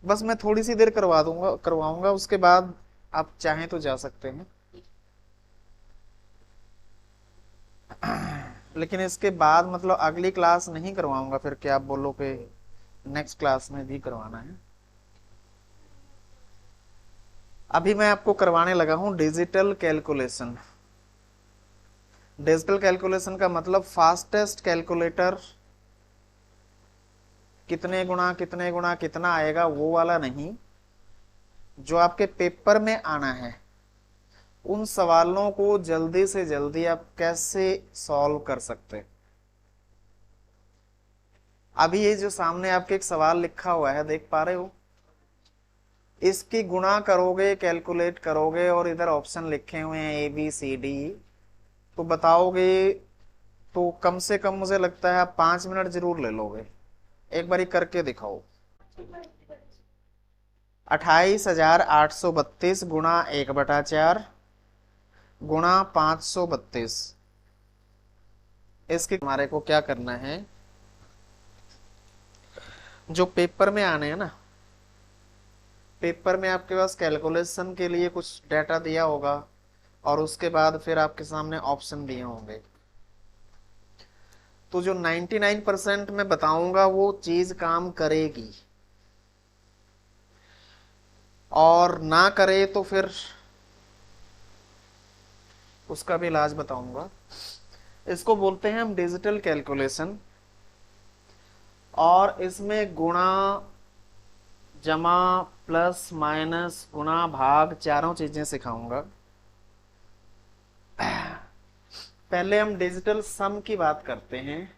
बस मैं थोड़ी सी देर करवाऊंगा, उसके बाद आप चाहें तो जा सकते हैं। लेकिन इसके बाद मतलब अगली क्लास नहीं करवाऊंगा, फिर क्या आप बोलो कि नेक्स्ट क्लास में भी करवाना है। अभी मैं आपको करवाने लगा हूं डिजिटल कैलकुलेशन। डिजिटल कैलकुलेशन का मतलब फास्टेस्ट कैलकुलेटर, कितने गुणा कितने गुणा कितना आएगा वो वाला नहीं, जो आपके पेपर में आना है। उन सवालों को जल्दी से जल्दी आप कैसे सॉल्व कर सकते हैं। अभी ये जो सामने आपके एक सवाल लिखा हुआ है, देख पा रहे हो? इसकी गुणा करोगे, कैलकुलेट करोगे, और इधर ऑप्शन लिखे हुए हैं ABCD, तो बताओगे तो कम से कम मुझे लगता है आप 5 मिनट जरूर ले लोगे। एक बारी करके दिखाओ। 28,832 गुणा 1/4 गुणा 532। इसके हमारे को क्या करना है, जो पेपर में आने हैं ना, पेपर में आपके पास कैलकुलेशन के लिए कुछ डाटा दिया होगा, और उसके बाद फिर आपके सामने ऑप्शन दिए होंगे। तो जो 99% मैं बताऊंगा वो चीज काम करेगी, और ना करे तो फिर उसका भी इलाज बताऊंगा। इसको बोलते हैं हम डिजिटल कैलकुलेशन, और इसमें गुणा, जमा, प्लस, माइनस, गुणा, भाग, चारों चीजें सिखाऊंगा। पहले हम डिजिटल सम की बात करते हैं।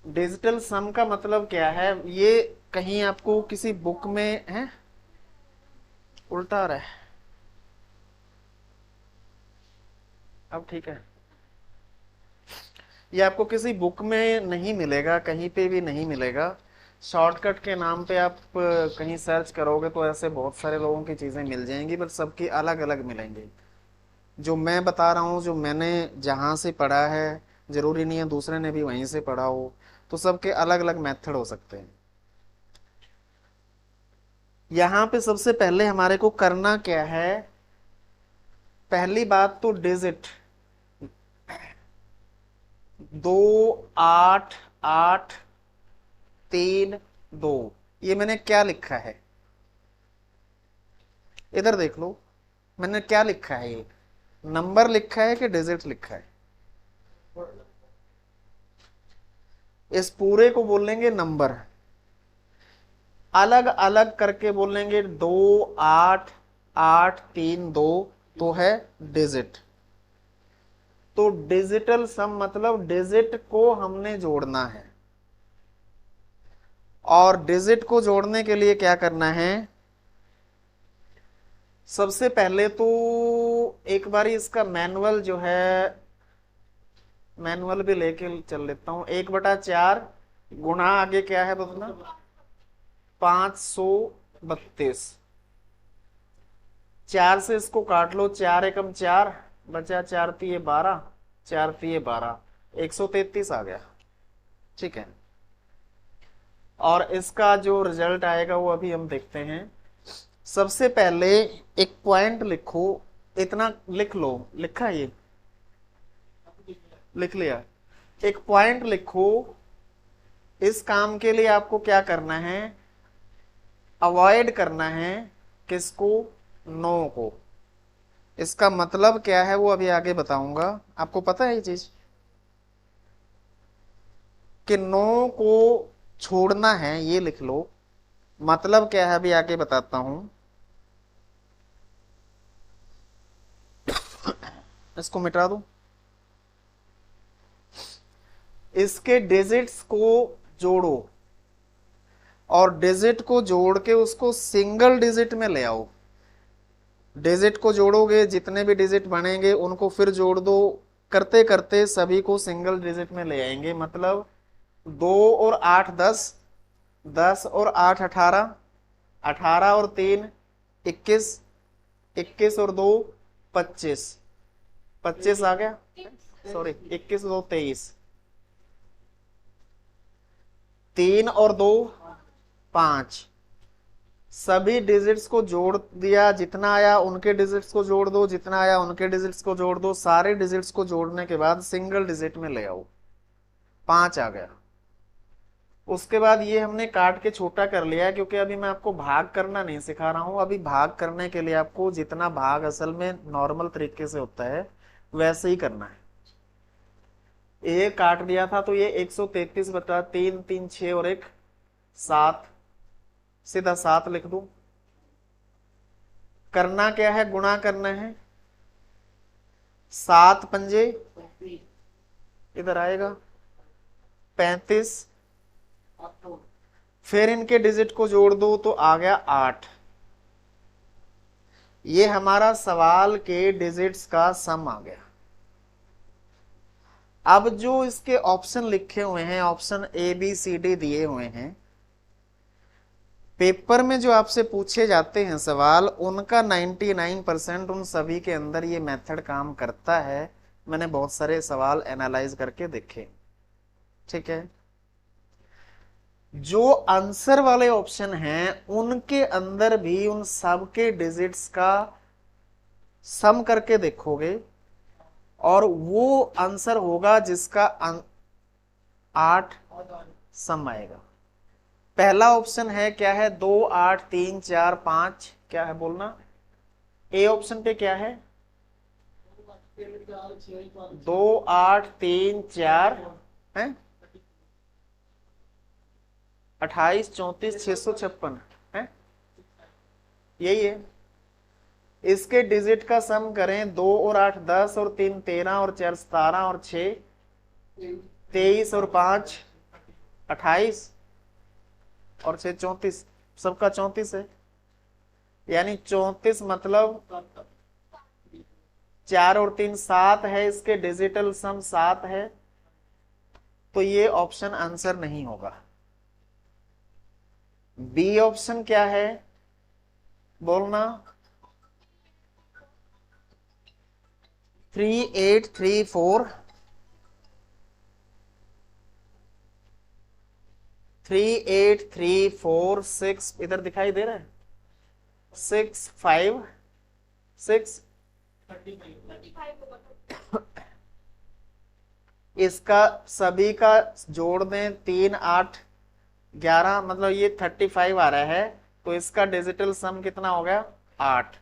डिजिटल सम का मतलब क्या है, ये कहीं आपको किसी बुक में है, उल्टा आ रहा है, अब ठीक है। ये आपको किसी बुक में नहीं मिलेगा, कहीं पे भी नहीं मिलेगा। शॉर्टकट के नाम पे आप कहीं सर्च करोगे तो ऐसे बहुत सारे लोगों की चीजें मिल जाएंगी, बट सबकी अलग अलग मिलेंगी। जो मैं बता रहा हूँ, जो मैंने जहां से पढ़ा है, जरूरी नहीं है दूसरे ने भी वहीं से पढ़ा हो, तो सबके अलग अलग मेथड हो सकते हैं। यहाँ पे सबसे पहले हमारे को करना क्या है, पहली बात तो डिजिट 2, 8, 8, 3, 2, ये मैंने क्या लिखा है, इधर देख लो। मैंने क्या लिखा है, ये नंबर लिखा है कि डिजिट लिखा है? इस पूरे को बोलेंगे नंबर, अलग अलग करके बोलेंगे 2, 8, 8, 3, 2, तो है डिजिट। तो डिजिटल सम मतलब डिजिट को हमने जोड़ना है, और डिजिट को जोड़ने के लिए क्या करना है, सबसे पहले तो एक बारी इसका मैनुअल जो है, मैनुअल भी लेके चल लेता हूं। 1/4 गुणा, आगे क्या है बदलना, 532। 4 से इसको काट लो, 4 एकम 4 बचा, 4 तिये 12, 4 तिये 12, 133 आ गया। ठीक है, और इसका जो रिजल्ट आएगा वो अभी हम देखते हैं। सबसे पहले एक पॉइंट लिखो, इतना लिख लो, लिखा है ये, लिख लिया। एक पॉइंट लिखो। इस काम के लिए आपको क्या करना है, अवॉइड करना है, किसको, नो को। इसका मतलब क्या है वो अभी आगे बताऊंगा। आपको पता है ये चीज कि नो को छोड़ना है, ये लिख लो। मतलब क्या है अभी आगे बताता हूं। इसको मिटा दो, इसके डिजिट्स को जोड़ो, और डिजिट को जोड़ के उसको सिंगल डिजिट में ले आओ। डिजिट को जोड़ोगे, जितने भी डिजिट बनेंगे उनको फिर जोड़ दो, करते करते सभी को सिंगल डिजिट में ले आएंगे। मतलब 2 और 8 10, 10 और 8 18, 18 और 3 21, 21 और 2 25, 25 आ गया, सॉरी 21 और 2 23, 3 और 2 5, सभी डिजिट्स को जोड़ दिया, जितना आया उनके डिजिट्स को जोड़ दो, जितना आया उनके डिजिट्स को जोड़ दो, सारे डिजिट्स को जोड़ने के बाद सिंगल डिजिट में ले आओ, 5 आ गया। उसके बाद ये हमने काट के छोटा कर लिया, क्योंकि अभी मैं आपको भाग करना नहीं सिखा रहा हूं। अभी भाग करने के लिए आपको जितना भाग असल में नॉर्मल तरीके से होता है वैसे ही करना है। ये काट दिया था तो ये 133 बटा 3, 3 6 और 1 7, सीधा 7 लिख दूं। करना क्या है, गुणा करना है। 7 पंजे इधर आएगा 35, फिर इनके डिजिट को जोड़ दो तो आ गया 8। ये हमारा सवाल के डिजिट्स का सम आ गया। अब जो इसके ऑप्शन लिखे हुए हैं, option A B C D दिए हुए हैं, पेपर में जो आपसे पूछे जाते हैं सवाल, उनका 99% उन सभी के अंदर ये मेथड काम करता है। मैंने बहुत सारे सवाल एनालाइज करके देखे, ठीक है। जो आंसर वाले ऑप्शन हैं उनके अंदर भी उन सब के डिजिट्स का सम करके देखोगे और वो आंसर होगा जिसका 8 सम आएगा। पहला ऑप्शन है क्या है, 2 8 3 4 5, क्या है बोलना। ए ऑप्शन पे क्या है, 2 8 3 4 है, 28 34 656 है, यही है। इसके डिजिट का सम करें, 2 और 8 10 और 3 13 और 4 17 और 6 23 और 5 28 और 6 34, सबका 34 है। यानी 34 मतलब 4 और 3 7 है, इसके डिजिटल सम 7 है, तो ये ऑप्शन आंसर नहीं होगा। बी ऑप्शन क्या है बोलना, 3 8 3 4 3 8 3 4 6, इधर दिखाई दे रहा है 6 5 6, इसका सभी का जोड़ दें 3 8 11, मतलब ये 35 आ रहा है, तो इसका डिजिटल सम कितना हो गया 8।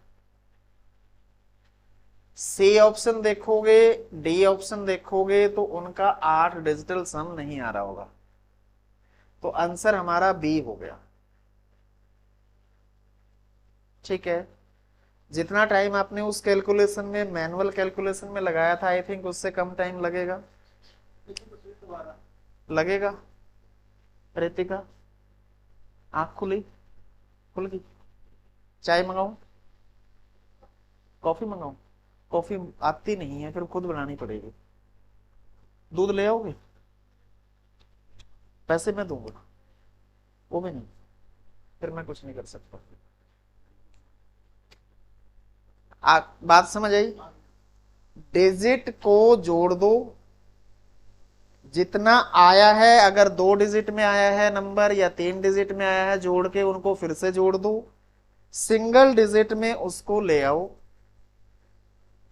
सी ऑप्शन देखोगे, डी ऑप्शन देखोगे तो उनका 8 डिजिटल सम नहीं आ रहा होगा, तो आंसर हमारा बी हो गया, ठीक है। जितना टाइम आपने उस कैलकुलेशन में, मैनुअल कैलकुलेशन में लगाया था, आई थिंक उससे कम टाइम लगेगा, लगेगा। रितिका आंख खुली, खुल गई। चाय मंगाऊं, कॉफी मंगाऊं, कॉफी आती नहीं है, फिर खुद बनानी पड़ेगी। दूध ले आओगे, पैसे मैं दूंगा, वो भी नहीं, फिर मैं कुछ नहीं कर सकता। बात समझ आई। डिजिट को जोड़ दो, जितना आया है, अगर 2 डिजिट में आया है नंबर या 3 डिजिट में आया है, जोड़ के उनको फिर से जोड़ दो, सिंगल डिजिट में उसको ले आओ।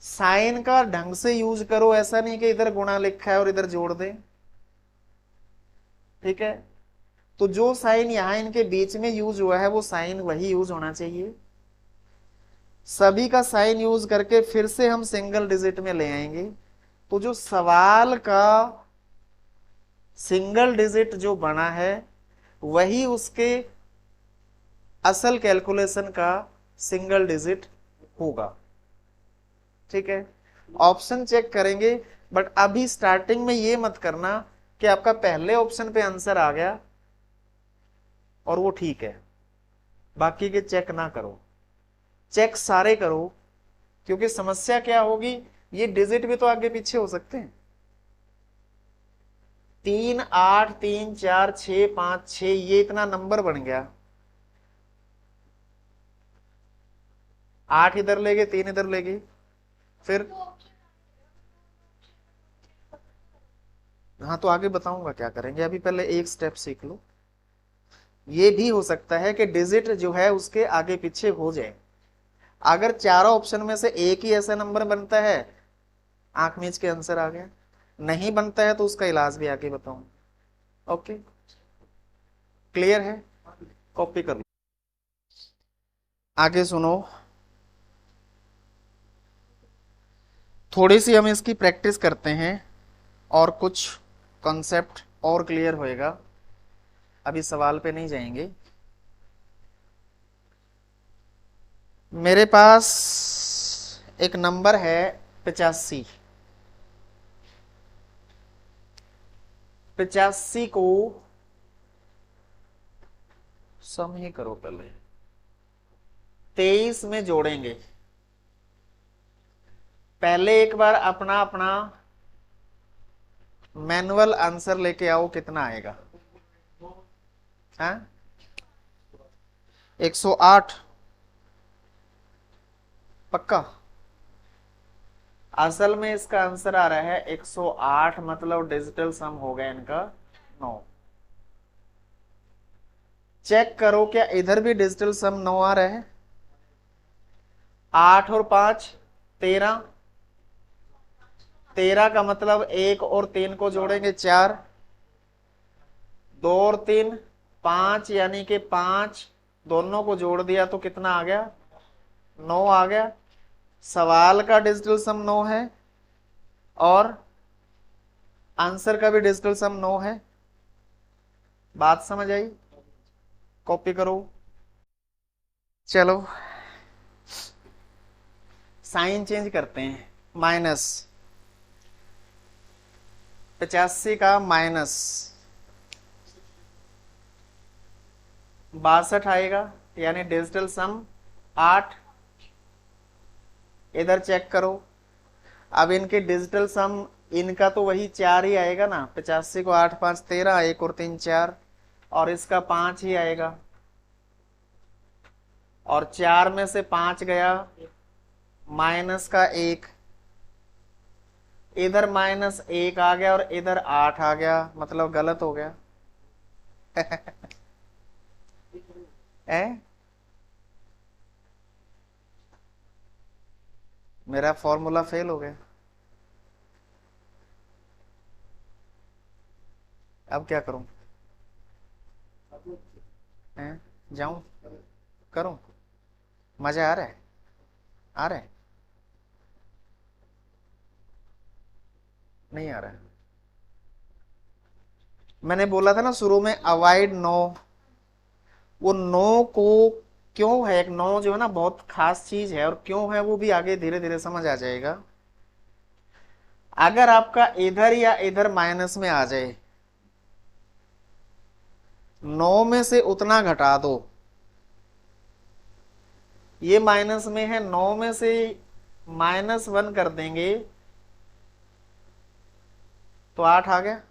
साइन का ढंग से यूज करो, ऐसा नहीं कि इधर गुणा लिखा है और इधर जोड़ दें, ठीक है। तो जो साइन यहां इनके बीच में यूज हुआ है वो साइन वही यूज होना चाहिए। सभी का साइन यूज करके फिर से हम सिंगल डिजिट में ले आएंगे, तो जो सवाल का सिंगल डिजिट जो बना है वही उसके असल कैलकुलेशन का सिंगल डिजिट होगा, ठीक है। ऑप्शन चेक करेंगे, बट अभी स्टार्टिंग में ये मत करना कि आपका पहले ऑप्शन पे आंसर आ गया और वो ठीक है, बाकी के चेक ना करो, चेक सारे करो, क्योंकि समस्या क्या होगी, ये डिजिट भी तो आगे पीछे हो सकते हैं। 3 8 3 4 6 5 6, ये इतना नंबर बन गया, 8 इधर ले गए, 3 इधर ले गए, फिर हाँ तो आगे बताऊंगा क्या करेंगे, अभी पहले एक स्टेप सीख लो। ये भी हो सकता है कि डिजिट जो है उसके आगे पीछे हो जाए। अगर चारों ऑप्शन में से एक ही ऐसा नंबर बनता है, आंख मीच के आंसर आ गया। नहीं बनता है तो उसका इलाज भी आगे बताऊंगा। ओके, क्लियर है? कॉपी कर लो। आगे सुनो, थोड़ी सी हम इसकी प्रैक्टिस करते हैं और कुछ कॉन्सेप्ट और क्लियर होएगा। अभी सवाल पे नहीं जाएंगे। मेरे पास एक नंबर है 85। 85 को सम ही करो पहले, 23 में जोड़ेंगे। पहले एक बार अपना अपना मैनुअल आंसर लेके आओ, कितना आएगा? हाँ, 108 पक्का? असल में इसका आंसर आ रहा है 108, मतलब डिजिटल सम हो गया इनका 9। चेक करो क्या इधर भी डिजिटल सम 9 आ रहा है? 8 और 5 13। 13 का मतलब 1 और 3 को जोड़ेंगे 4, 2 और 3 5, यानी कि 5 दोनों को जोड़ दिया तो कितना आ गया? 9 आ गया। सवाल का डिजिटल सम 9 है और आंसर का भी डिजिटल सम 9 है। बात समझ आई? कॉपी करो। चलो साइन चेंज करते हैं। माइनस 85 का माइनस 62 आएगा, यानी डिजिटल सम 8। इधर चेक करो, अब इनके डिजिटल सम इनका तो वही 4 ही आएगा ना। 85 को 8 5 13, 1 और 3 4, और इसका 5 ही आएगा। और 4 में से 5 गया, माइनस का 1, इधर माइनस 1 आ गया और इधर 8 आ गया, मतलब गलत हो गया। है? मेरा फॉर्मूला फेल हो गया। अब क्या करूं? हैं? जाऊं? करूं? मजा आ रहा है? आ रहा है? नहीं आ रहा है? मैंने बोला था ना शुरू में, अवॉइड नो। वो नो को क्यों है, एक नो जो है ना बहुत खास चीज है, और क्यों है वो भी आगे धीरे धीरे समझ आ जाएगा। अगर आपका इधर या इधर माइनस में आ जाए, 9 में से उतना घटा दो। ये माइनस में है, 9 में से -1 कर देंगे तो 8 आ गया।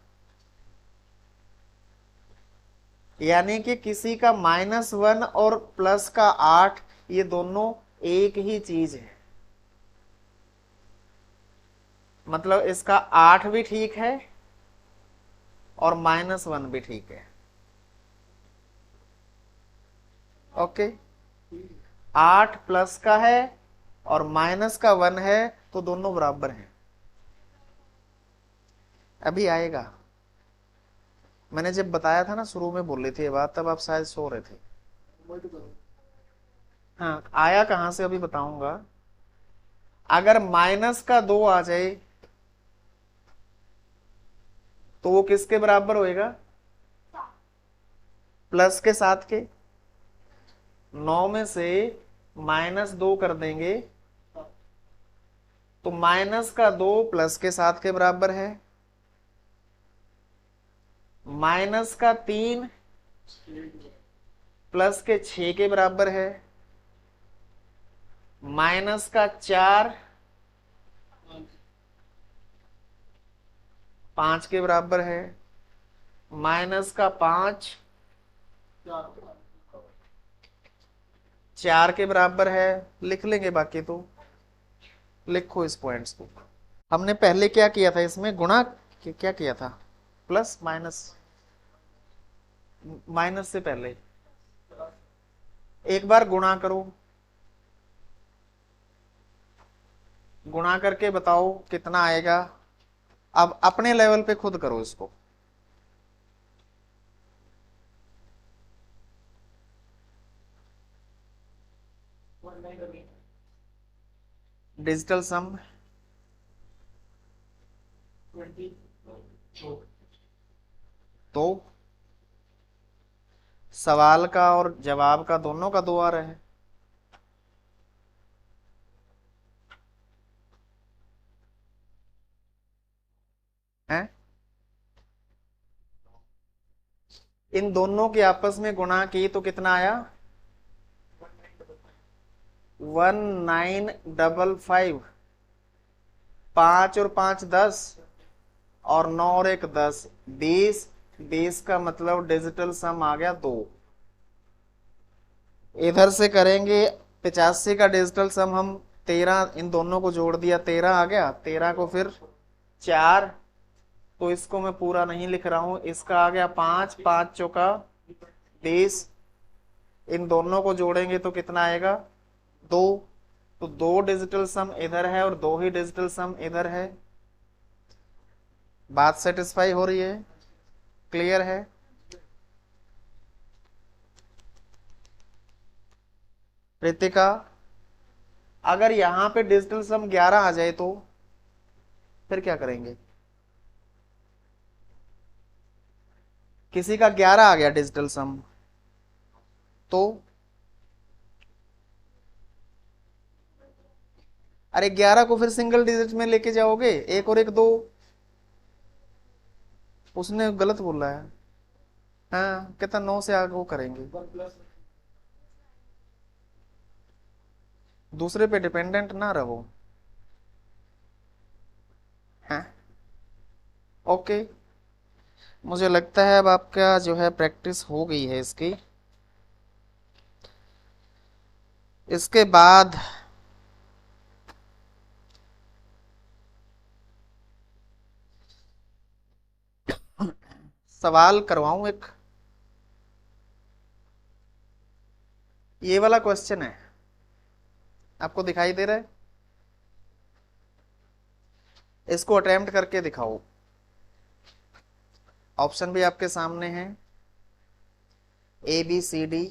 यानी कि किसी का -1 और प्लस का 8, ये दोनों एक ही चीज है। मतलब इसका 8 भी ठीक है और -1 भी ठीक है। ओके, 8 प्लस का है और माइनस का 1 है, तो दोनों बराबर हैं। अभी आएगा। मैंने जब बताया था ना शुरू में बोल रही थी ये बात, तब आप शायद सो रहे थे। हाँ, आया कहां से अभी बताऊंगा। अगर माइनस का 2 आ जाए तो वो किसके बराबर होएगा? प्लस के साथ के। 9 में से -2 कर देंगे तो माइनस का 2 प्लस के साथ के बराबर है। माइनस का 3 प्लस के 6 के बराबर है। माइनस का 4 5 के बराबर है। माइनस का 5 4 के बराबर है। लिख लेंगे, बाकी तो लिखो इस पॉइंट्स को। हमने पहले क्या किया था, इसमें गुणा क्या किया था? Plus minus. माइनस से पहले एक बार गुणा करो, गुणा करके बताओ कितना आएगा। अब अपने लेवल पे खुद करो इसको। डिजिटल सम तो सवाल का और जवाब का दोनों का 2 आ रहा है। हैं? इन दोनों की आपस में गुणा की तो कितना आया? 1955। 5 और 5 10, और 9 और 1 10, 20। 20 का मतलब डिजिटल सम आ गया 2। इधर से करेंगे 85 का डिजिटल सम हम 13, इन दोनों को जोड़ दिया 13 आ गया। 13 को फिर 4, तो इसको मैं पूरा नहीं लिख रहा हूं। इसका आ गया 5, 5 चौका 20। इन दोनों को जोड़ेंगे तो कितना आएगा? 2। तो 2 डिजिटल सम इधर है और 2 ही डिजिटल सम इधर है। बात सेटिस्फाई हो रही है? क्लियर है? रितिका, अगर यहां पे डिजिटल सम 11 आ जाए तो फिर क्या करेंगे? किसी का 11 आ गया डिजिटल सम, तो अरे 11 को फिर सिंगल डिजिट में लेके जाओगे, 1 और 1 2। उसने गलत बोला है। हाँ, कहता 9 से आगे वो करेंगे। दूसरे पे डिपेंडेंट ना रहो। हाँ, ओके। मुझे लगता है अब आपका जो है प्रैक्टिस हो गई है इसकी। इसके बाद सवाल करवाऊं एक। ये वाला क्वेश्चन है, आपको दिखाई दे रहा है? इसको अटेम्प्ट करके दिखाओ। ऑप्शन भी आपके सामने है, ABCD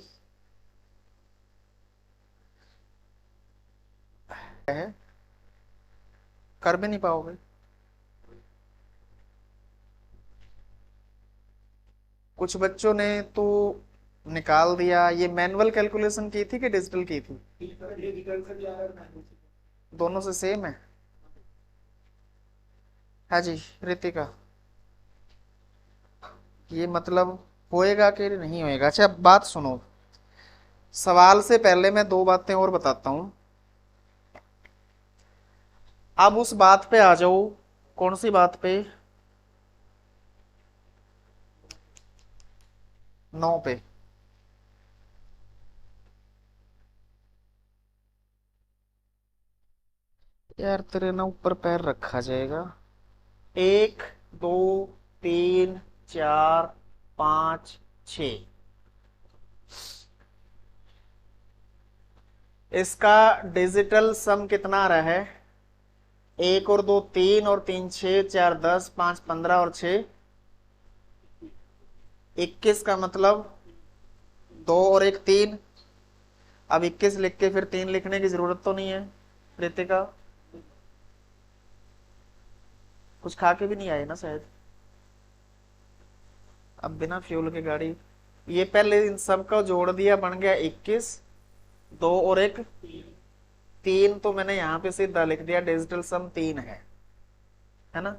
है। कर भी नहीं पाओगे। कुछ बच्चों ने तो निकाल दिया। ये मैनुअल कैलकुलेशन की थी कि डिजिटल की थी? दोनों से सेम है। हाँ जी रितिका, ये मतलब होएगा कि नहीं होएगा? अच्छा बात सुनो, सवाल से पहले मैं 2 बातें और बताता हूं। अब उस बात पे आ जाओ। कौन सी बात पे? 9 पे। यार तेरे ना ऊपर पैर रखा जाएगा। 1 2 3 4 5 6। इसका डिजिटल सम कितना आ रहा है? 1 और 2 3, और 3 6, 4 10, 5 15 और 6 21 का मतलब 2 और 1 3। अब 21 लिख के फिर 3 लिखने की जरूरत तो नहीं है रितिका? कुछ खा के भी नहीं आए ना शायद? अब बिना फ्यूल के गाड़ी। ये पहले इन सब का जोड़ दिया, बन गया 21। 2 और 1 3, तो मैंने यहां पे सीधा लिख दिया डिजिटल सम 3 है ना?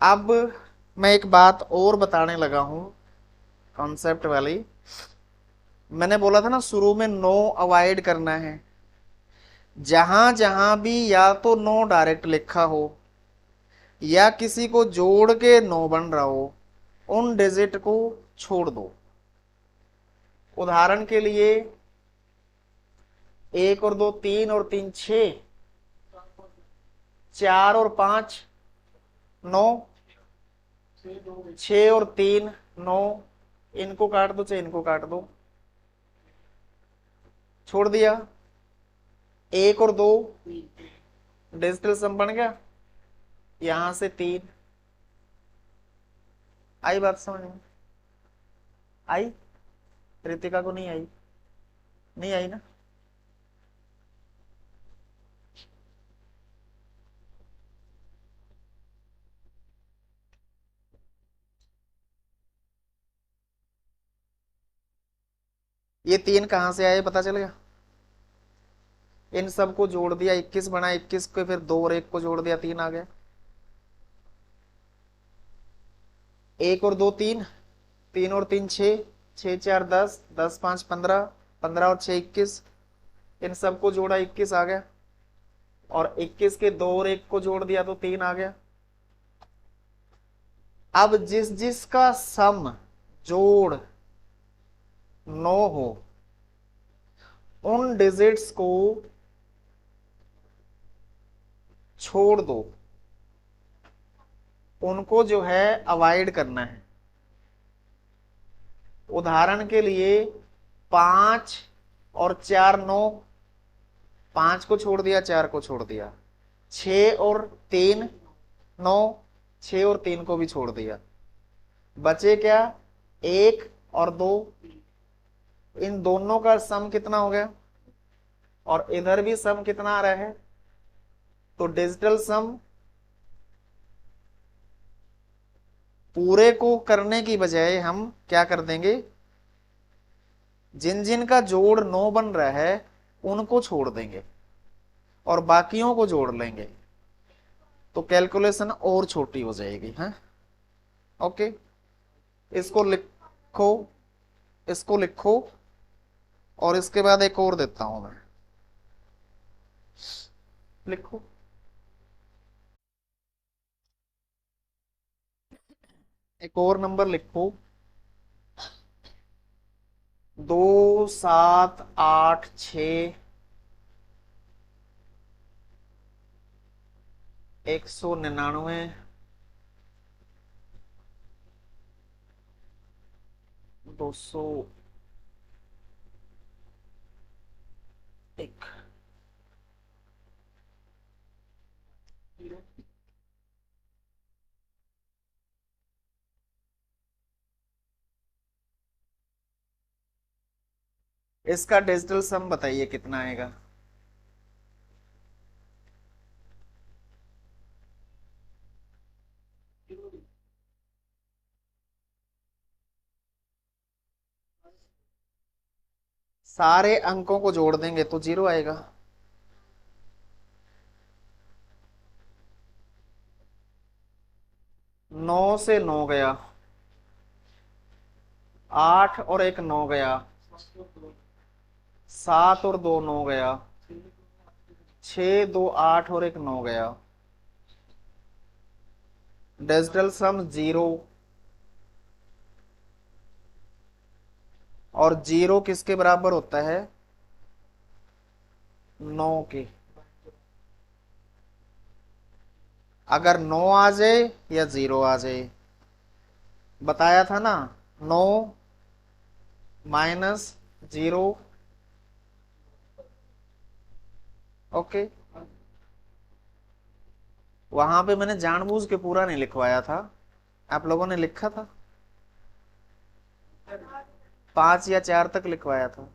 अब मैं एक बात और बताने लगा हूं, कॉन्सेप्ट वाली। मैंने बोला था ना शुरू में नो अवॉइड करना है। जहां जहां भी या तो नो डायरेक्ट लिखा हो या किसी को जोड़ के नो बन रहा हो, उन डिजिट को छोड़ दो। उदाहरण के लिए 1 और 2 3, और 3 6, 4 और 5 9, 6 और 3 9, इनको काट दो चाहे इनको काट दो, छोड़ दिया। एक और दो, डिजिटल सम बन गया। यहां से तीन। आई बात समझ में? आई? रितिका को नहीं आई? नहीं आई ना? ये तीन कहां से आए पता चल गया? इन सबको जोड़ दिया, 21 बना, 21 को फिर दो और एक को जोड़ दिया, तीन आ गया। एक और दो तीन, तीन और तीन छः, छः चार दस, दस पाँच पंद्रह, पंद्रह और छः 21, इन सबको जोड़ा 21 आ गया। और 21 के दो और एक को जोड़ दिया तो तीन आ गया। अब जिस जिसका सम जोड़ 9 हो, उन डिजिट्स को छोड़ दो, उनको जो है अवॉइड करना है। उदाहरण के लिए 5 और 4 9, 5 को छोड़ दिया, 4 को छोड़ दिया। 6 और 3 9, 6 और 3 को भी छोड़ दिया। बचे क्या? 1 और 2। इन दोनों का सम कितना हो गया? और इधर भी सम कितना आ रहा है? तो डिजिटल सम पूरे को करने की बजाय हम क्या कर देंगे, जिन जिन का जोड़ 9 बन रहा है उनको छोड़ देंगे और बाकियों को जोड़ लेंगे, तो कैलकुलेशन और छोटी हो जाएगी। हाँ, ओके। इसको लिखो, इसको लिखो, और इसके बाद एक और देता हूं मैं, लिखो। एक और नंबर लिखो, 2 7 8 6 199 201। इसका डिजिटल सम बताइए कितना आएगा? सारे अंकों को जोड़ देंगे तो 0 आएगा। 9 से 9 गया, 8 और एक 9 गया, 7 और 2 9 गया, 6 2 8 और एक 9 गया। डिजिटल सम 0। और 0 किसके बराबर होता है? 9 के। अगर 9 आ जाए या 0 आ जाए, बताया था ना, 9 माइनस 0। ओके, वहां पे मैंने जानबूझ के पूरा नहीं लिखवाया था, आप लोगों ने लिखा था, 5 या 4 तक लिखवाया था,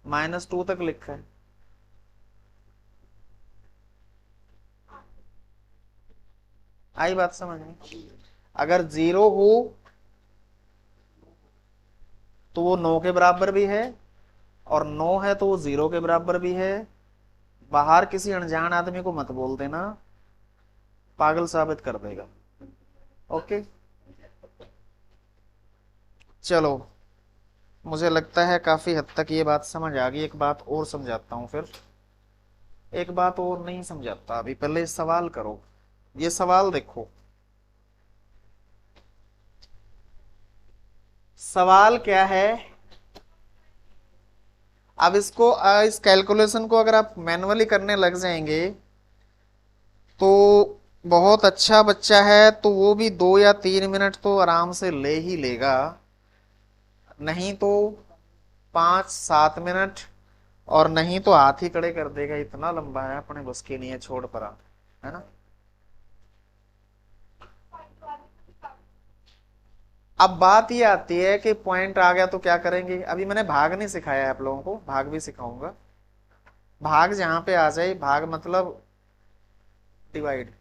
-2 तक लिखा है। आई बात समझ में? अगर 0 हो तो वो 9 के बराबर भी है, और 9 है तो वो 0 के बराबर भी है। बाहर किसी अनजान आदमी को मत बोल देना, पागल साबित कर देगा। ओके, चलो, मुझे लगता है काफी हद तक ये बात समझ आ गई। एक बात और समझाता हूं फिर, एक बात और नहीं समझाता अभी, पहले सवाल करो। ये सवाल देखो, सवाल क्या है? अब इसको इस कैलकुलेशन को अगर आप मैनुअली करने लग जाएंगे तो बहुत अच्छा बच्चा है तो वो भी 2 या 3 मिनट तो आराम से ले ही लेगा, नहीं तो 5-7 मिनट, और नहीं तो हाथ ही खड़े कर देगा। इतना लंबा है, अपने बस की नहीं है, छोड़ परा, है ना। अब बात ये आती है कि पॉइंट आ गया तो क्या करेंगे। अभी मैंने भाग नहीं सिखाया है आप लोगों को, भाग भी सिखाऊंगा। भाग जहां पे आ जाए, भाग मतलब डिवाइड,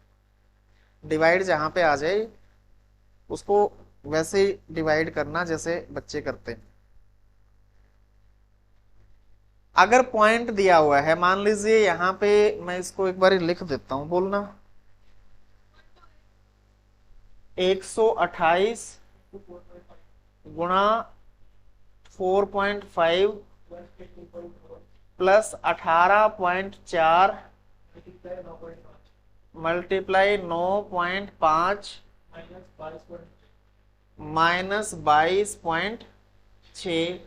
डिवाइड जहां पे आ जाए उसको वैसे ही डिवाइड करना जैसे बच्चे करते हैं। अगर पॉइंट दिया हुआ है, मान लीजिए यहां पे, मैं इसको एक बार लिख देता हूं, बोलना 128 गुणा 4.5 प्लस 18.4 मल्टीप्लाई 9.5 माइनस 22.6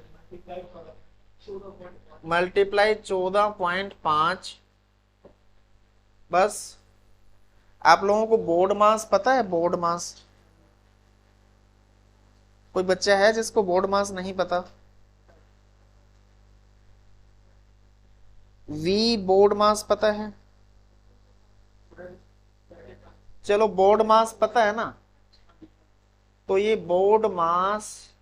मल्टीप्लाई 14.5। बस। आप लोगों को बोर्ड मास पता है? बोर्ड मास, कोई बच्चा है जिसको बोर्ड मास नहीं पता? वी बोर्ड मास पता है? चलो बोर्ड मास पता है ना, तो ये बोर्ड मास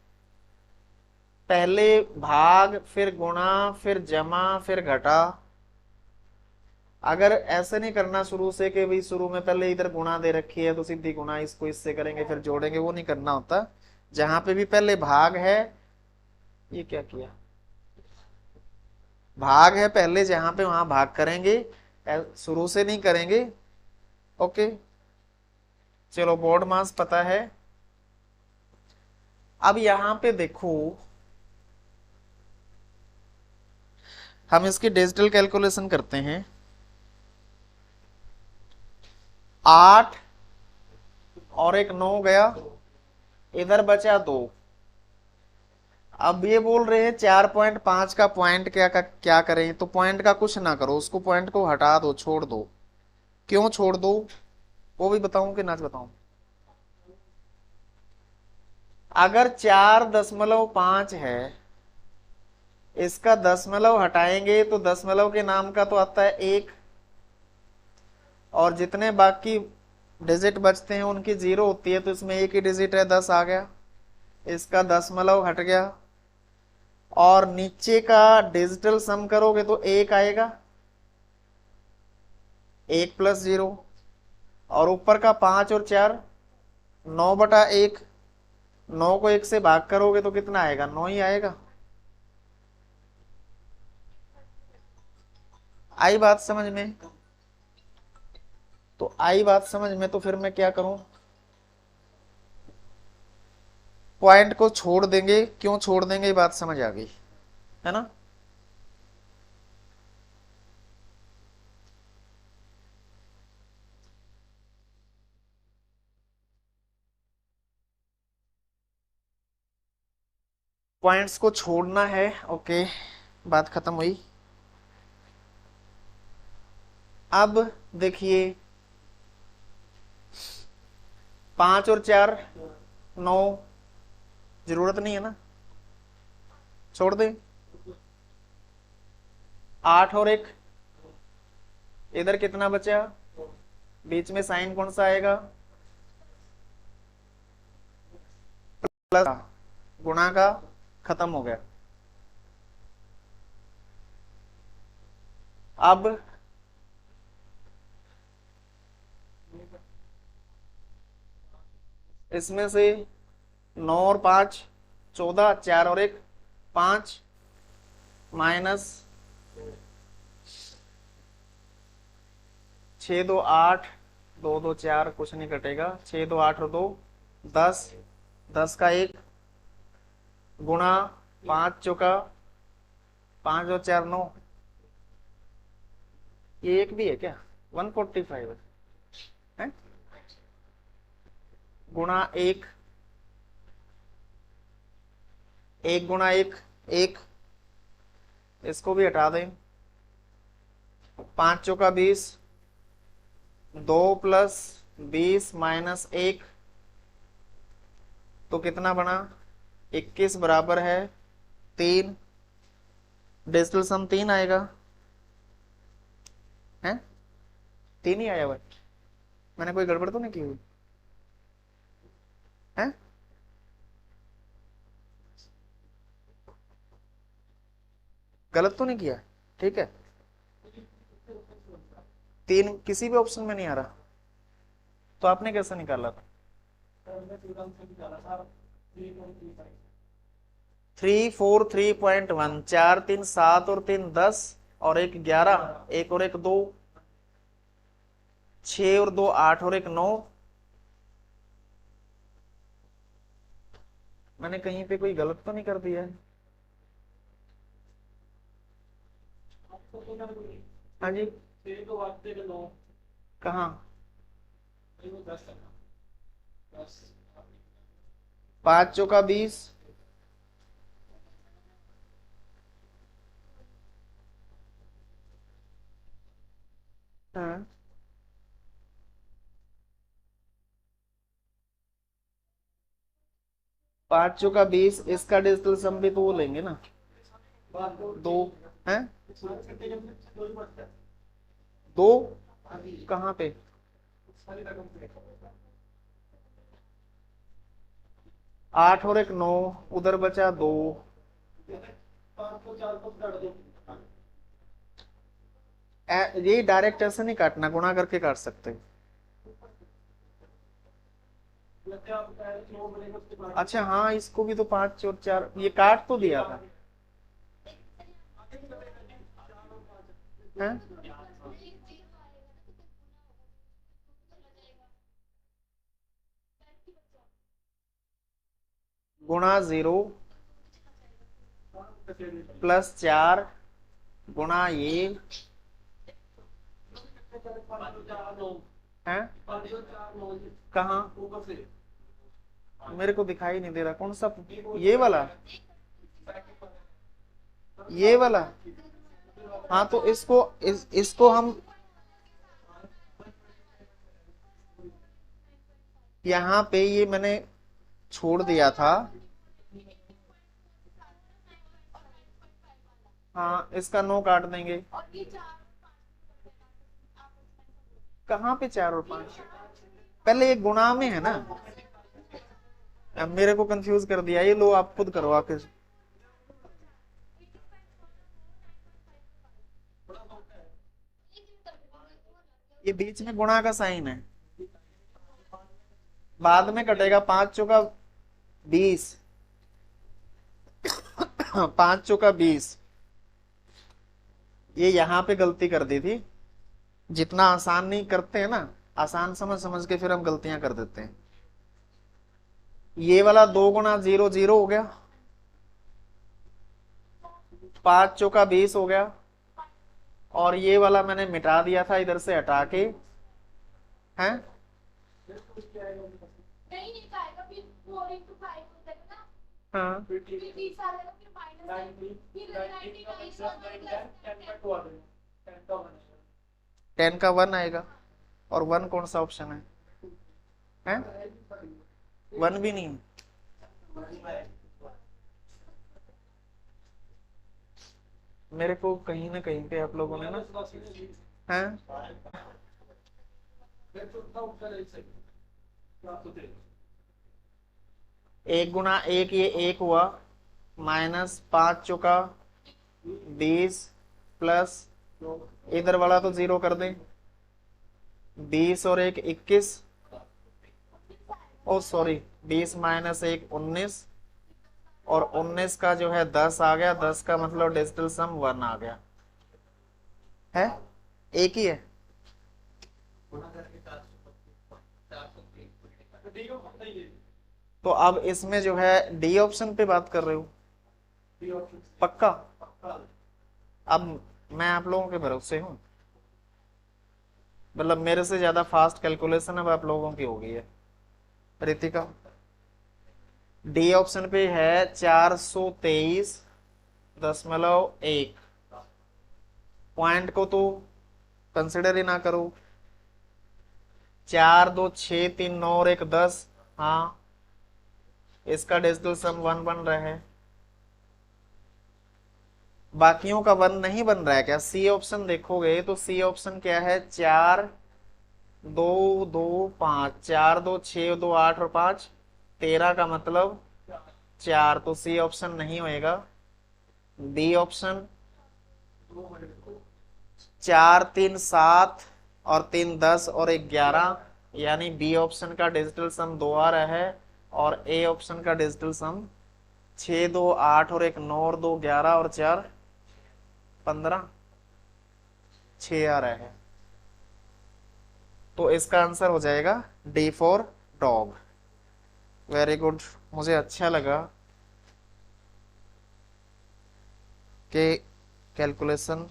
पहले भाग, फिर गुणा, फिर जमा, फिर घटा। अगर ऐसे नहीं करना शुरू से कि भाई शुरू में पहले इधर गुणा दे रखी है तो सीधी गुणा, इसको इससे करेंगे फिर जोड़ेंगे, वो नहीं करना होता। जहां पे भी पहले भाग है, ये क्या किया, भाग है पहले जहां पे वहां भाग करेंगे, शुरू से नहीं करेंगे। ओके, चलो बोर्ड मास पता है। अब यहां पे देखो, हम इसकी डिजिटल कैलकुलेशन करते हैं। 8 और एक 9 गया, इधर बचा 2। अब ये बोल रहे हैं 4.5 का पॉइंट क्या करें, तो पॉइंट का कुछ ना करो, उसको पॉइंट को हटा दो, छोड़ दो। क्यों छोड़ दो, वो भी बताऊं कि ना बताऊं? अगर 4.5 है, इसका दशमलव हटाएंगे तो दशमलव के नाम का तो आता है 1, और जितने बाकी डिजिट बचते हैं उनकी 0 होती है, तो इसमें एक ही डिजिट है, 10 आ गया, इसका दशमलव हट गया। और नीचे का डिजिटल सम करोगे तो 1 आएगा, 1+0। और ऊपर का 5 और 4, 9/1। 9 को 1 से भाग करोगे तो कितना आएगा, 9 ही आएगा। आई बात समझ में? तो आई बात समझ में, तो फिर मैं क्या करूं, पॉइंट को छोड़ देंगे। क्यों छोड़ देंगे, ये बात समझ आ गई है ना। पॉइंट्स को छोड़ना है, ओके, बात खत्म हुई। अब देखिए, 5 और 4 9, जरूरत नहीं है ना, छोड़ दे। 8 और 1, इधर कितना बचा, बीच में साइन कौन सा आएगा, प्लस, गुणा का, खत्म हो गया। अब इसमें से 9 और 5 14, 4 और 1 5, माइनस 6 2 8, 2 2 4, कुछ नहीं कटेगा, 6 2 8 और 2 10, 10 का 1, गुणा 5 चौका 5 और 4 9, ये एक भी है क्या, 145 है, गुणा 1, 1 गुणा 1 1, इसको भी हटा दें, 5 चौका 20, 2 प्लस 20 माइनस 1 तो कितना बना? 21 बराबर है 3। डिजिटल सम 3 आएगा है? 3 ही आया भाई, मैंने कोई गड़बड़ तो नहीं की हुई है? गलत तो नहीं किया? ठीक है, 3 किसी भी ऑप्शन में नहीं आ रहा, तो आपने कैसे निकाला था? 3 4 3.1, 4 3 7 और 3 10 और एक 11, एक और एक 2, 6 और 2 8 और एक 9। मैंने कहीं पे कोई गलत तो नहीं कर दिया है? हाँ जी, कहाँ? 5 चौका 20। हाँ, 5 चौका 20, इसका डिजिटल सम भी तो वो लेंगे ना, 2 है। 2 कहाँ पे? 8 और एक 9, उधर बचा 2। ये डायरेक्ट ऐसे नहीं काटना, गुणा करके काट सकते हो। अच्छा हाँ, इसको भी तो 5 और 4 ये काट तो दिया था है? गुणा 0 प्लस 4 गुणा ये है। कहाँ? मेरे को दिखाई नहीं दे रहा, कौन सा? ये वाला? ये वाला? हाँ तो इसको हम यहाँ पे ये मैंने छोड़ दिया था। हाँ, इसका 9 काट देंगे। कहाँ पे 4 और 5? पहले ये गुणा में है ना, अब मेरे को कंफ्यूज कर दिया। ये लो, आप खुद करो आके। ये बीच में गुणा का साइन है, बाद में कटेगा। 5 चौका 20, 5 चौका 20। ये यहाँ पे गलती कर दी थी, जितना आसान नहीं करते हैं ना, आसान समझ समझ के फिर हम गलतियां कर देते हैं। ये वाला 2 गुणा 0 0 हो गया, 5 चौका 20 हो गया, और ये वाला मैंने मिटा दिया था इधर से हटा के है। हाँ, 10 का 1 आएगा, और 1 कौन सा ऑप्शन है? 1 भी नहीं। मेरे को कहीं ना कहीं पे आप लोगों ने ना है। एक गुणा एक, ये 1 हुआ, माइनस 5 चौका 20 प्लस इधर वाला तो 0 कर दें। 20 और 1 21, ओ सॉरी, 20 माइनस 1 19, और 19 का जो है 10 आ गया। 10 का मतलब डिजिटल सम 1 आ गया है। एक ही है। तो अब इसमें जो है डी ऑप्शन पे बात कर रहे हो पक्का? अब मैं आप लोगों के भरोसे हूं, मतलब मेरे से ज्यादा फास्ट कैलकुलेशन अब आप लोगों की हो गई है। रितिका, डी ऑप्शन पे है 423.1। पॉइंट को तो कंसिडर ही ना करो, 4 2 6 3 9 और 1 10। हाँ, इसका डिजिटल सम 1 बन रहा है। बाकियों का 1 नहीं बन रहा है क्या? सी ऑप्शन देखोगे तो सी ऑप्शन क्या है? 4 2 2 5, 4 2 6 2 8 और 5 13 का मतलब 4, तो सी ऑप्शन नहीं होएगा। बी ऑप्शन 4 3 7 और 3 10 और 1 11, यानी बी ऑप्शन का डिजिटल सम 2 आ रहा है। और ए ऑप्शन का डिजिटल सम 6 2 8 और 1 9 और 2 11 और 4 15, 6 आ रहा है। तो इसका आंसर हो जाएगा D for dog. Very good. मुझे अच्छा लगा कि कैलकुलेशन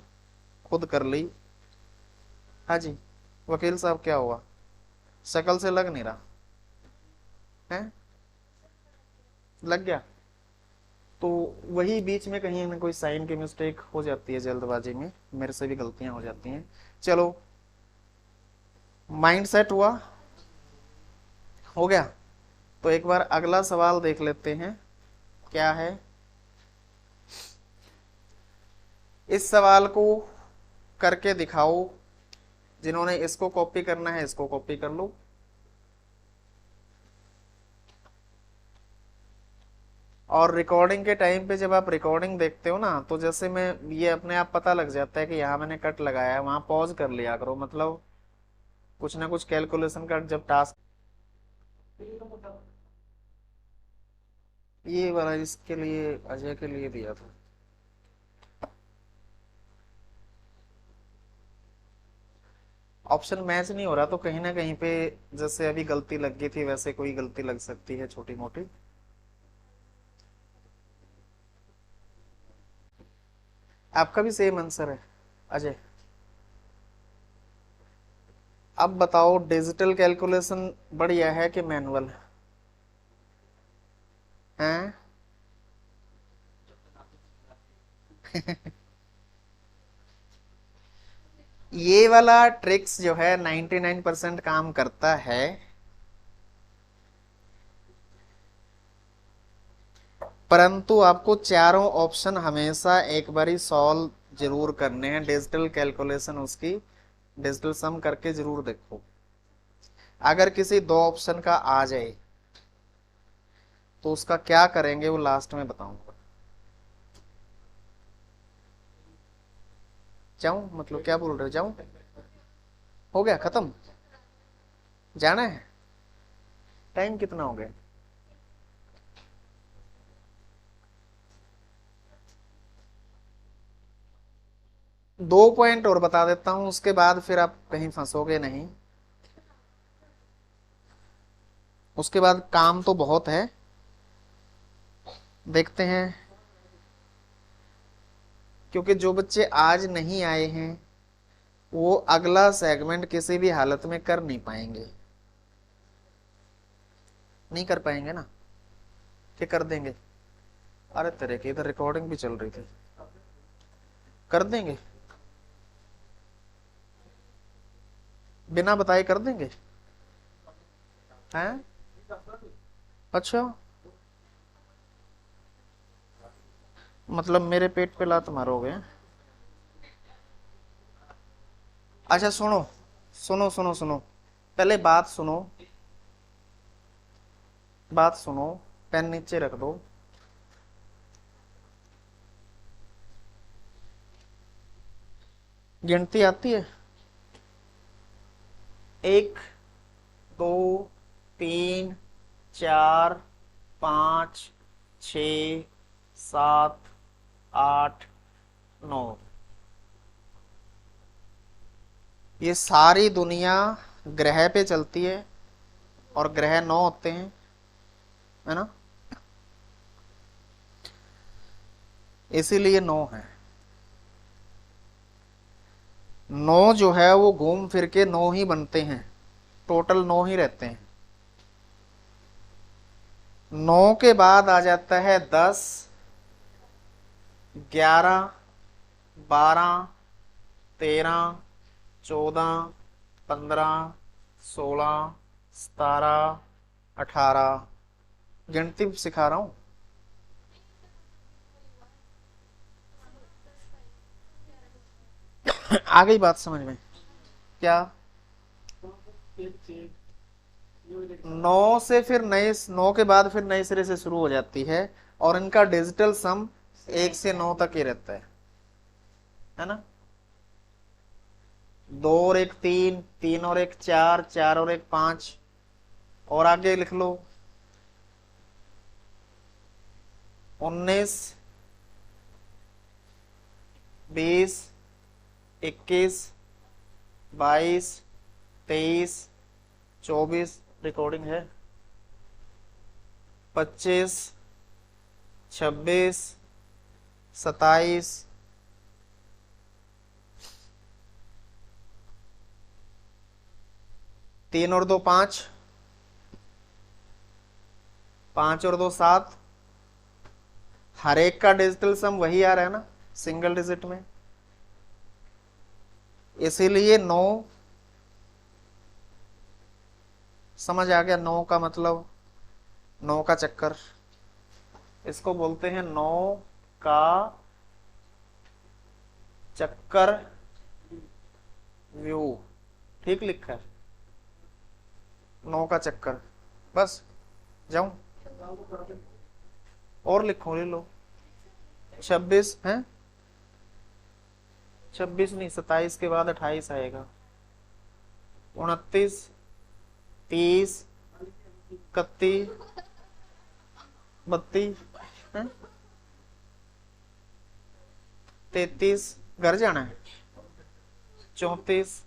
खुद कर ली। हाँ जी, वकील साहब क्या हुआ? शक्ल से लग नहीं रहा है। लग गया तो वही बीच में कहीं ना कोई साइन की मिस्टेक हो जाती है जल्दबाजी में, मेरे से भी गलतियां हो जाती हैं। चलो, माइंड सेट हुआ? हो गया। तो एक बार अगला सवाल देख लेते हैं क्या है। इस सवाल को करके दिखाओ। जिन्होंने इसको कॉपी करना है इसको कॉपी कर लो। और रिकॉर्डिंग के टाइम पे जब आप रिकॉर्डिंग देखते हो ना, तो जैसे मैं ये अपने आप पता लग जाता है कि यहाँ मैंने कट लगाया है, वहां पॉज कर लिया करो। मतलब कुछ ना कुछ कैलकुलेशन का जब टास्क। ये वाला इसके लिए, अजय के लिए दिया था। ऑप्शन मैच नहीं हो रहा तो कहीं ना कहीं पे जैसे अभी गलती लग गई थी वैसे कोई गलती लग सकती है छोटी मोटी। आपका भी सेम आंसर है अजय? अब बताओ, डिजिटल कैलकुलेशन बढ़िया है कि मैनुअल है? ये वाला ट्रिक्स जो है 99% काम करता है। परंतु आपको चारों ऑप्शन हमेशा एक बारी सॉल्व जरूर करने हैं। डिजिटल कैलकुलेशन उसकी डिजिटल सम करके जरूर देखो। अगर किसी दो ऑप्शन का आ जाए तो उसका क्या करेंगे वो लास्ट में बताऊंगा। जाऊं? मतलब क्या बोल रहे हो, जाऊं? हो गया खत्म? जाना है? टाइम कितना हो गया? दो पॉइंट और बता देता हूं, उसके बाद फिर आप कहीं फंसोगे नहीं। उसके बाद काम तो बहुत है। देखते हैं, क्योंकि जो बच्चे आज नहीं आए हैं वो अगला सेगमेंट किसी भी हालत में कर नहीं पाएंगे। नहीं कर पाएंगे ना? कि कर देंगे? अरे तेरे की इधर रिकॉर्डिंग भी चल रही थी। कर देंगे, बिना बताए कर देंगे। हैं? अच्छा, मतलब मेरे पेट पे लात मारोगे? अच्छा सुनो, सुनो सुनो सुनो, पहले बात सुनो। बात सुनो, पेन नीचे रख दो। गिनती आती है? 1 2 3 4 5 6 7 8 9। ये सारी दुनिया ग्रह पे चलती है और ग्रह 9 होते हैं, है ना? इसीलिए 9 है। 9 जो है वो घूम फिर के 9 ही बनते हैं। टोटल 9 ही रहते हैं। 9 के बाद आ जाता है 10 11 12 13 14 15 16, 17, 18, गिनती सिखा रहा हूं। आ गई बात समझ में? क्या? 9 से फिर नए, 9 के बाद फिर नए सिरे से शुरू हो जाती है, और इनका डिजिटल सम 1 से 9 तक ही रहता है ना। 2 और 1 3, 3 और 1 4, 4 और 1 5, और आगे लिख लो 19, 20, 21, 22, 23, 24, रिकॉर्डिंग है, 25, 26, 27, 3 और 2 5, 5 और 2 7, हर एक का डिजिटल सम वही आ रहा है ना, सिंगल डिजिट में, इसीलिए 9, समझ आ गया? 9 का मतलब 9 का चक्कर, इसको बोलते हैं 9 का चक्कर व्यू। ठीक लिखा है, 9 का चक्कर। बस जाऊं और लिखो, ले लो। 26 है, 26 नहीं, 27 के बाद 28 आएगा, 29, 30, 31, 32, 33, घर जाना है, 34,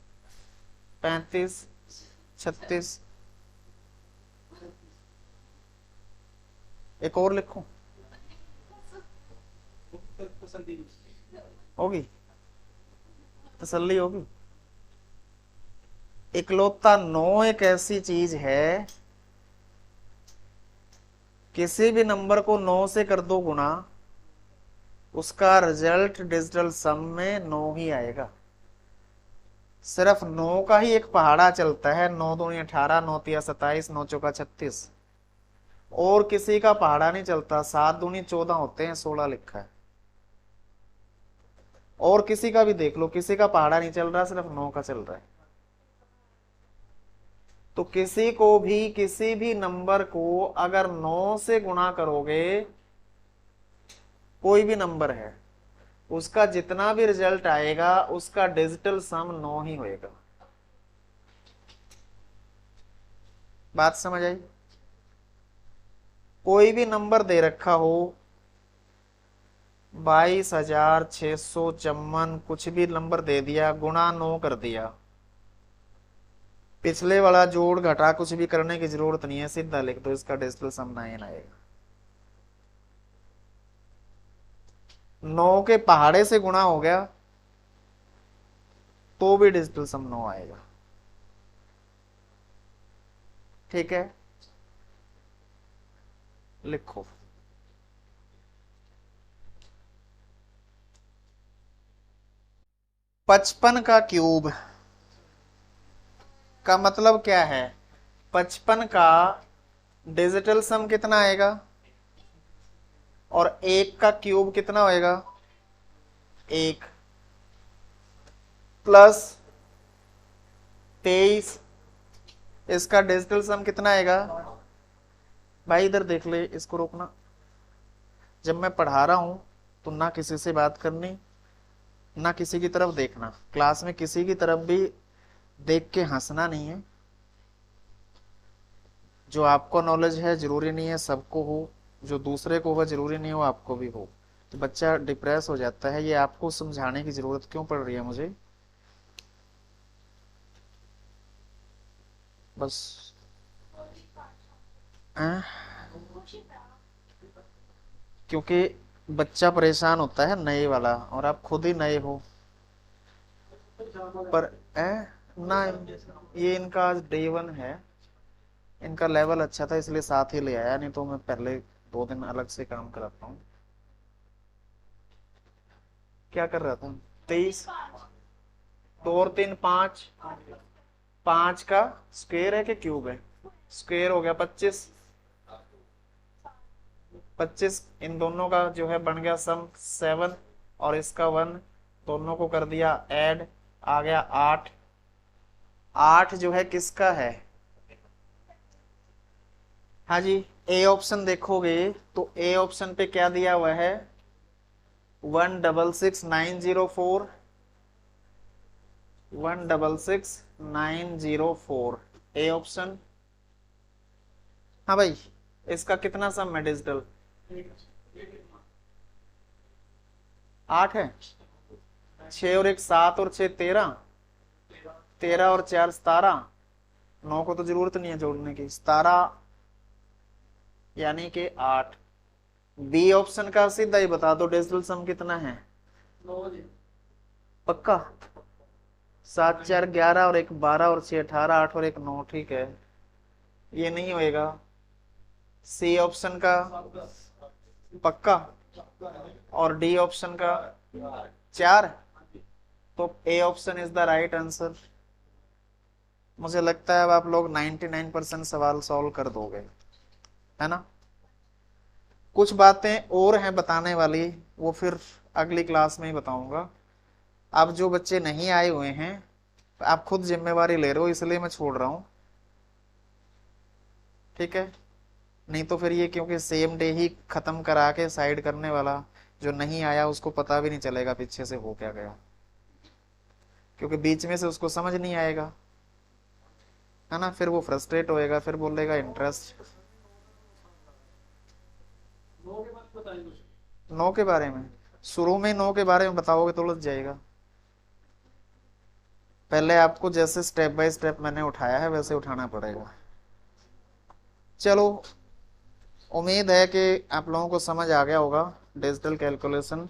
35, 36, एक और लिखो, होगी तसल्ली होगी। इकलौता 9 एक ऐसी चीज है, किसी भी नंबर को 9 से कर दो गुना, उसका रिजल्ट डिजिटल सम में 9 ही आएगा। सिर्फ 9 का ही एक पहाड़ा चलता है, 9 दूनी 18, 9 तिया 27, 9 चौका 36, और किसी का पहाड़ा नहीं चलता। 7 दूनी 14 होते हैं, 16 लिखा है। और किसी का भी देख लो, किसी का पहाड़ा नहीं चल रहा, सिर्फ 9 का चल रहा है। तो किसी को भी, किसी भी नंबर को अगर 9 से गुणा करोगे, कोई भी नंबर है, उसका जितना भी रिजल्ट आएगा उसका डिजिटल सम 9 ही होएगा। बात समझ आई? कोई भी नंबर दे रखा हो, 22,654, कुछ भी नंबर दे दिया, गुणा 9 कर दिया, पिछले वाला जोड़ घटा कुछ भी करने की जरूरत नहीं है, सीधा लिख दो, इसका डिजिटल सम 9 आएगा। 9 के पहाड़े से गुणा हो गया तो भी डिजिटल सम 9 आएगा। ठीक है, लिखो। पचपन का क्यूब का मतलब क्या है? 55 का डिजिटल सम कितना आएगा, और 1 का क्यूब कितना होएगा? 1 प्लस 23, इसका डिजिटल सम कितना आएगा? भाई इधर देख ले, इसको रोकना। जब मैं पढ़ा रहा हूं तो ना किसी से बात करनी, ना किसी की तरफ देखना, क्लास में किसी की तरफ भी देख के हंसना नहीं है। जो आपको नॉलेज है जरूरी नहीं है सबको हो, जो दूसरे को हो जरूरी नहीं हो आपको भी हो। तो बच्चा डिप्रेस हो जाता है, ये आपको समझाने की जरूरत क्यों पड़ रही है मुझे? बस आ? क्योंकि बच्चा परेशान होता है नए वाला, और आप खुद ही नए हो। पर ना, ये इनका आज डे 1 है, इनका लेवल अच्छा था इसलिए साथ ही ले आया, नहीं तो मैं पहले 2 दिन अलग से काम कराता हूँ। क्या कर रहा था? 23, 2 और 3 5, 5 का स्क्वायर है कि क्यूब है? स्क्वायर हो गया 25। 25 इन दोनों का जो है बन गया सम 7 और इसका 1, दोनों को कर दिया ऐड, आ गया 8। 8 जो है किसका है? हाँ जी, ए ऑप्शन देखोगे तो ए ऑप्शन पे क्या दिया हुआ है? 166904, 166904 ए ऑप्शन। हाँ भाई, इसका कितना सम है डिजिटल? 8 है। 6 और 1 7 और 6 13, 13 और 4 17, 9 को तो जरूरत नहीं है जोड़ने की, 17 यानी कि 8। बी ऑप्शन का सीधा ही बता दो डिजिटल सम कितना है? पक्का? 7 4 11 और 1 12 और 6 18, 8 और 1 9, ठीक है, ये नहीं होएगा। सी ऑप्शन का पक्का? और डी ऑप्शन का 4, तो A option is the right answer. मुझे लगता है अब आप लोग 99% सवाल सॉल्व कर दोगे, है ना? कुछ बातें और हैं बताने वाली, वो फिर अगली क्लास में ही बताऊंगा। अब जो बच्चे नहीं आए हुए हैं, आप खुद जिम्मेवारी ले रहे हो इसलिए मैं छोड़ रहा हूं, ठीक है? नहीं तो फिर ये क्योंकि सेम डे ही खत्म करा के साइड करने वाला, जो नहीं आया उसको पता भी नहीं चलेगा पीछे से हो क्या गया, क्योंकि बीच में से उसको समझ नहीं आएगा, है ना? फिर वो फ्रस्ट्रेट होएगा, फिर बोलेगा इंटरेस्ट। नो के बारे में शुरू में नो के बारे में बताओगे तो उलझ जाएगा। पहले आपको जैसे स्टेप बाय स्टेप मैंने उठाया है वैसे उठाना पड़ेगा। चलो, उम्मीद है कि आप लोगों को समझ आ गया होगा डिजिटल कैलकुलेशन।